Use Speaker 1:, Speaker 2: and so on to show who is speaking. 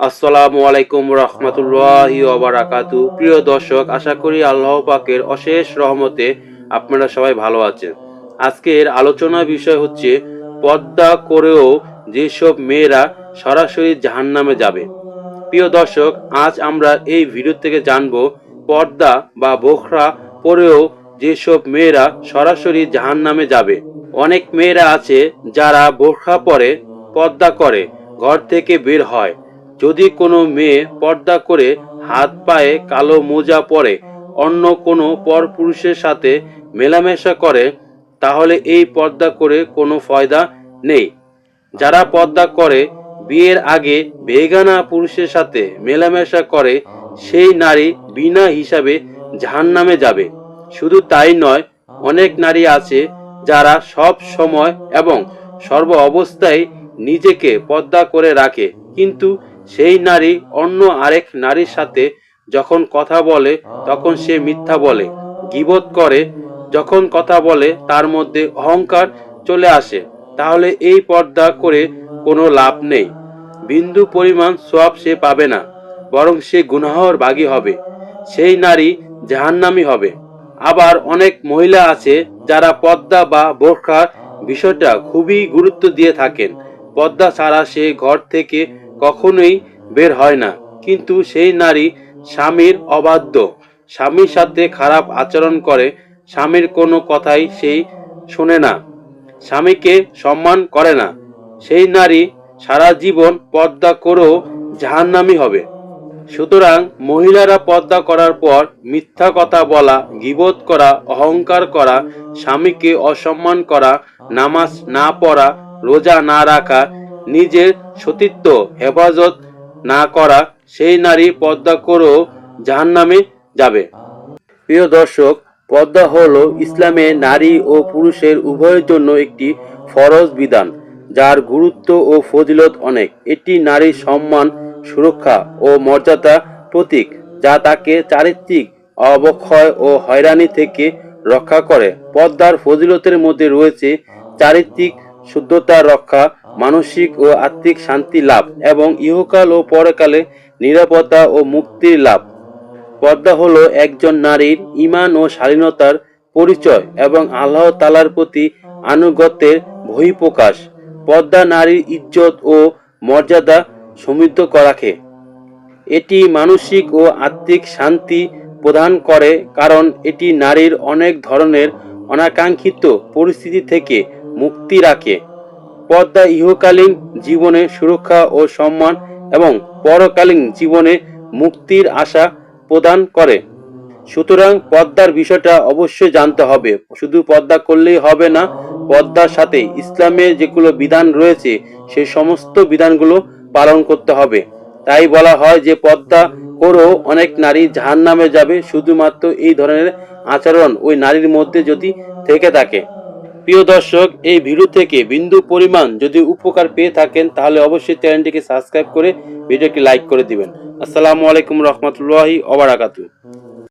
Speaker 1: আসসালামু আলাইকুম রহমতুল্লাহি ওয়া বারাকাতু। প্রিয় দর্শক, আশা করি আল্লাহ পাকের অশেষ রহমতে আপনারা সবাই ভালো আছেন। আজকের আলোচনার বিষয় হচ্ছে পর্দা করেও যেসব মেয়েরা সরাসরি জাহান্নামে যাবে। প্রিয় দর্শক, আজ আমরা এই ভিডিও থেকে জানব পর্দা বা বোরখা পরেও যেসব মেয়েরা সরাসরি জাহান্নামে যাবে। অনেক মেয়েরা আছে যারা বোরখা পরে, পর্দা করে ঘর থেকে বের হয়। যদি কোনো মেয়ে পর্দা করে হাত পায়ে কালো মোজা পরে অন্য কোনো পরপুরুষের সাথে মেলামেশা করে, তাহলে এই পর্দা করে কোনো ফায়দা নেই। যারা পর্দা করে বিয়ের আগে বেগানা পুরুষের সাথে মেলামেশা করে, সেই নারী বিনা হিসাবে জাহান্নামে যাবে। শুধু তাই নয়, অনেক নারী আছে যারা সব সময় এবং সর্ব অবস্থায় নিজেকে পর্দা করে রাখে, কিন্তু সেই নারী অন্য আরেক নারীর সাথে যখন কথা বলে তখন সে মিথ্যা বলে, গীবত করে। যখন কথা বলে তার মধ্যে অহংকার চলে আসে। তাহলে এই পর্দা করে কোনো লাভ নেই। বিন্দু পরিমাণ সওয়াব সে পাবে না, বরং সে গুনাহর ভাগী হবে। সেই নারী জাহান্নামী হবে। আবার অনেক মহিলা আছে যারা পর্দা বা বোরখার বিষয়টা খুবই গুরুত্ব দিয়ে থাকেন। পর্দা ছাড়া সে ঘর থেকে কখনোই বের হয় না, কিন্তু সেই নারী স্বামীর অবাধ্য, স্বামীর সাথে খারাপ আচরণ করে, স্বামীর কোনো কথাই সেই শোনে না, স্বামীকে সম্মান করে না। সেই নারী সারা জীবন পর্দা করেও জাহান্নামী হবে। সুতরাং মহিলারা পর্দা করার পর মিথ্যা কথা বলা, গীবত করা, অহংকার করা, স্বামীকে অসম্মান করা, নামাজ না পড়া, রোজা না রাখা, নিজের সতীত্ব হেফাজত না করা, সেই নারী পর্দা করেও জাহান্নামে যাবে। প্রিয় দর্শক, পর্দা হলো ইসলামে নারী ও পুরুষের উভয়ের জন্য একটি ফরজ বিধান, যার গুরুত্ব ও ফজিলত অনেক। এটি নারীর সম্মান, সুরক্ষা ও মর্যাদা প্রতীক, যা তাকে চারিত্রিক অবক্ষয় ও হয়রানি থেকে রক্ষা করে। পর্দার ফজিলতের মধ্যে রয়েছে চারিত্রিক শুদ্ধতা রক্ষা, মানসিক ও আত্মিক শান্তি লাভ এবং ইহকাল ও পরকালে নিরাপত্তা ও মুক্তির লাভ। পর্দা হলো একজন নারীর ঈমান ও শালীনতার পরিচয় এবং আল্লাহ তাআলার প্রতি আনুগত্যের বহিঃপ্রকাশ। পর্দা নারীর ইজ্জত ও মর্যাদা সমৃদ্ধ রাখে। এটি মানসিক ও আত্মিক শান্তি প্রদান করে, কারণ এটি নারীর অনেক ধরনের অনাকাঙ্ক্ষিত পরিস্থিতি থেকে মুক্তি রাখে। পর্দা ইহকালীন জীবনে সুরক্ষা ও সম্মান এবং পরকালীন জীবনে মুক্তির আশা প্রদান করে। সুতরাং পর্দার বিষয়টা অবশ্যই জানতে হবে। শুধু পর্দা করলেই হবে না, পর্দার সাথে ইসলামের যেগুলো বিধান রয়েছে সেই সমস্ত বিধানগুলো পালন করতে হবে। তাই বলা হয় যে পর্দা করেও অনেক নারী জাহান্নামে যাবে, শুধুমাত্র এই ধরনের আচরণ ওই নারীর মধ্যে যদি থেকে থাকে। প্রিয় দর্শক, এই ভিডিও থেকে বিন্দু পরিমাণ যদি উপকার পেয়ে থাকেন তাহলে অবশ্যই চ্যানেলটিকে সাবস্ক্রাইব করে ভিডিওটি লাইক করে দিবেন। আসসালামু আলাইকুম রহমতুল্লাহি ওয়া বারাকাতুহু।